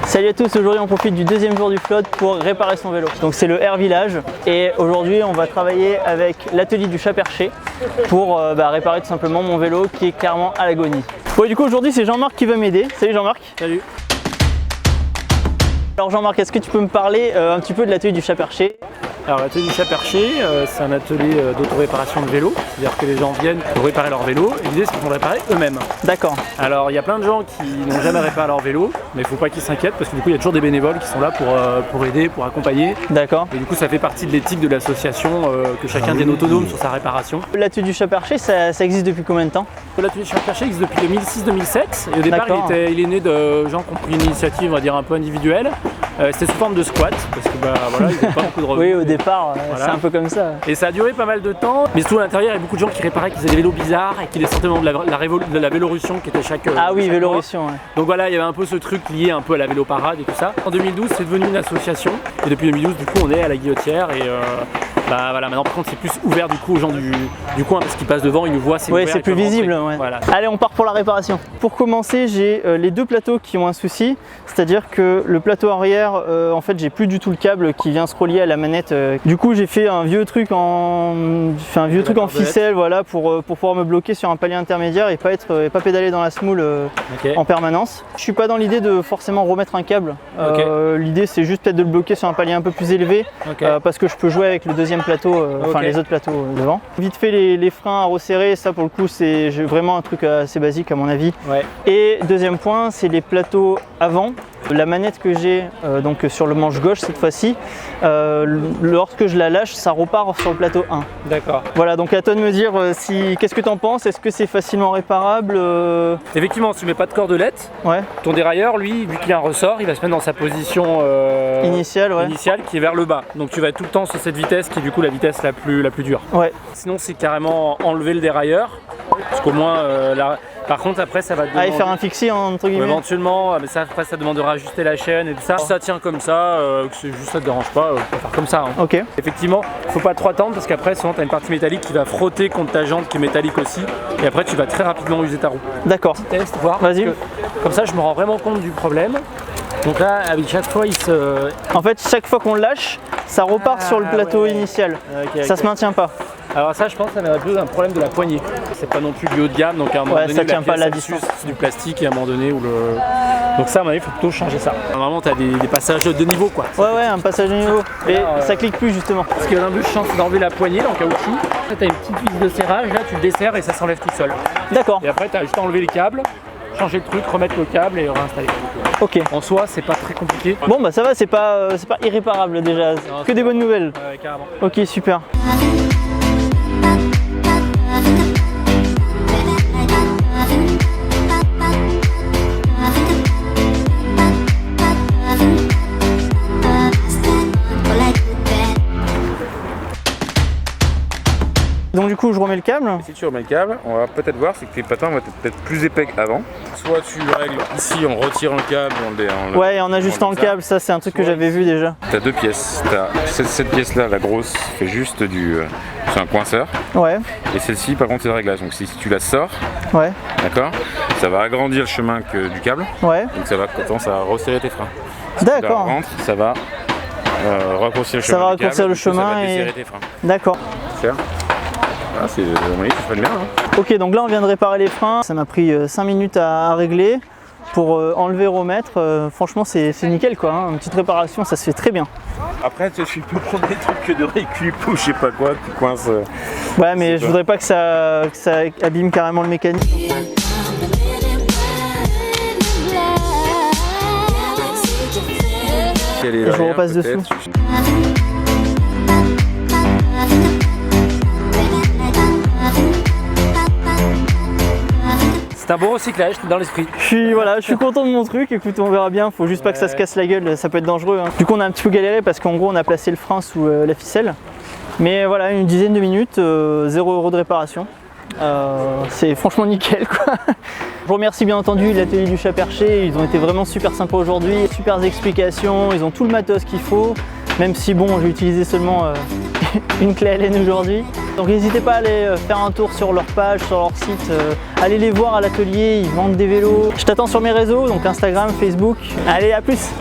Salut à tous, aujourd'hui on profite du deuxième jour du flotte pour réparer son vélo. Donc c'est le Air Village et aujourd'hui on va travailler avec l'atelier du Chat Perché pour réparer tout simplement mon vélo qui est clairement à l'agonie. Bon, du coup aujourd'hui c'est Jean-Marc qui va m'aider. Salut Jean-Marc. Salut. Alors Jean-Marc, est-ce que tu peux me parler un petit peu de l'atelier du Chat Perché? Alors l'atelier du Chat Perché, c'est un atelier d'auto-réparation de vélo, c'est-à-dire que les gens viennent pour réparer leur vélo et l'idée c'est qu'ils vont le réparer eux-mêmes. D'accord. Alors il y a plein de gens qui n'ont jamais réparé leur vélo, mais il ne faut pas qu'ils s'inquiètent parce que du coup il y a toujours des bénévoles qui sont là pour aider, pour accompagner. D'accord. Et du coup ça fait partie de l'éthique de l'association que chacun devienne autonome sur sa réparation. L'atelier du Chat Perché, ça existe depuis combien de temps? L'atelier du Chat Perché existe depuis 2006-2007 et au départ il est né de gens qui ont pris une initiative, on va dire un peu individuelle. C'était sous forme de squat parce que voilà, ils n'avaient pas beaucoup de revenus. Oui, au départ, voilà. C'est un peu comme ça. Et ça a duré pas mal de temps, mais surtout à l'intérieur, il y a beaucoup de gens qui réparaient, qui faisaient des vélos bizarres et qui laissaient certainement de la Vélorution qui était chaque. Ah oui, chaque Vélorution. Ouais. Donc voilà, il y avait un peu ce truc lié un peu à la vélo parade et tout ça. En 2012, c'est devenu une association et depuis 2012, du coup, on est à la Guillotière et voilà, maintenant par contre c'est plus ouvert du coup aux gens du coin parce qu'ils passent devant, ils nous voient, c'est ouvert. Oui, c'est plus visible. Ouais. Voilà. Allez, on part pour la réparation. Pour commencer, j'ai les deux plateaux qui ont un souci, c'est-à-dire que le plateau arrière, en fait, j'ai plus du tout le câble qui vient se relier à la manette. Du coup, j'ai fait un vieux truc en ficelle, voilà, pour pouvoir me bloquer sur un palier intermédiaire et pas pédaler dans la smoule en permanence. Je suis pas dans l'idée de forcément remettre un câble. L'idée, c'est juste peut-être de le bloquer sur un palier un peu plus élevé, parce que je peux jouer avec le deuxième plateau, les autres plateaux devant. Vite fait les freins à resserrer, ça pour le coup c'est vraiment un truc assez basique à mon avis. Ouais. Et deuxième point, c'est les plateaux avant. La manette que j'ai donc sur le manche gauche cette fois-ci, lorsque je la lâche, ça repart sur le plateau 1. D'accord. Voilà, donc à toi de me dire qu'est-ce que tu en penses, est-ce que c'est facilement réparable? Effectivement, si tu mets pas de cordelette, ton dérailleur, lui, vu qu'il y a un ressort, il va se mettre dans sa position initiale qui est vers le bas. Donc tu vas être tout le temps sur cette vitesse qui est du coup la vitesse la plus dure. Ouais. Sinon c'est carrément enlever le dérailleur, parce qu'au moins par contre après ça va te demander... faire un fixie entre guillemets. Éventuellement, mais ça, après ça demande de rajuster la chaîne et tout ça. Si ça tient comme ça, que c'est juste ça te dérange pas, on peut faire comme ça. Hein. Ok. Effectivement, faut pas trop attendre parce qu'après souvent tu as une partie métallique qui va frotter contre ta jante qui est métallique aussi. Et après tu vas très rapidement user ta roue. D'accord. Petit test, voir. Vas-y. Comme ça je me rends vraiment compte du problème. Donc là, avec chaque fois, En fait, chaque fois qu'on le lâche, ça repart sur le plateau initial. Ça se maintient pas. Alors ça, je pense que ça m'a plus un problème de la poignée. C'est pas non plus du haut de gamme, donc à un moment donné, ça tient pas la distance. C'est du plastique et à un moment donné où le... Donc ça, à mon avis, il faut plutôt changer ça. Normalement, tu as des passages de niveau, quoi. Ouais, un passage de niveau. Et ça clique plus, justement. Ce qui est un peu chiant, c'est d'enlever la poignée en caoutchouc. Après, tu as une petite vis de serrage, là, tu le desserres et ça s'enlève tout seul. D'accord. Et après, tu as juste à enlever les câbles, changer le truc, remettre le câble et réinstaller. Ok. En soi, c'est pas très compliqué. Bon, bah ça va, c'est pas irréparable déjà. Non, que des bonnes nouvelles. Ouais, carrément. Ok, super. Donc du coup je remets le câble. Et si tu remets le câble, on va peut-être voir c'est que tes patins vont être peut-être plus épais qu'avant. Soit tu règles ici en retirant le câble, en ajustant le câble, ça c'est un truc que j'avais vu déjà. Tu as deux pièces, tu as cette pièce là, la grosse, fait juste c'est un coinceur. Ouais. Et celle-ci par contre c'est le réglage, donc si tu la sors, d'accord, ça va agrandir le chemin du câble. Ouais. Donc ça va commencer à resserrer tes freins. D'accord. Ça va raccourcir le chemin. Ça va raccourcir le chemin ça va desserrer tes freins. D'accord. Ah, c'est bien. Hein. Ok, donc là on vient de réparer les freins. Ça m'a pris 5 minutes à régler pour enlever, remettre. Franchement, c'est nickel quoi. Hein. Une petite réparation, ça se fait très bien. Après, tu peux prendre des trucs de récup ou je sais pas quoi, tu coinces. Ouais, mais je voudrais pas que ça abîme carrément le mécanique. Je vous repasse dessous. C'est un bon recyclage, t'es dans l'esprit. Je suis content de mon truc, écoute, on verra bien, faut juste pas que ça se casse la gueule, ça peut être dangereux. Hein. Du coup on a un petit peu galéré parce qu'en gros on a placé le frein sous la ficelle. Mais voilà, une dizaine de minutes, 0 € de réparation. C'est franchement nickel quoi. Je remercie bien entendu l'atelier du Chat Perché, ils ont été vraiment super sympas aujourd'hui, super explications, ils ont tout le matos qu'il faut. Même si bon, j'ai utilisé seulement une clé Allen aujourd'hui. Donc n'hésitez pas à aller faire un tour sur leur page, sur leur site, allez les voir à l'atelier, ils vendent des vélos. Je t'attends sur mes réseaux, donc Instagram, Facebook. Allez, à plus!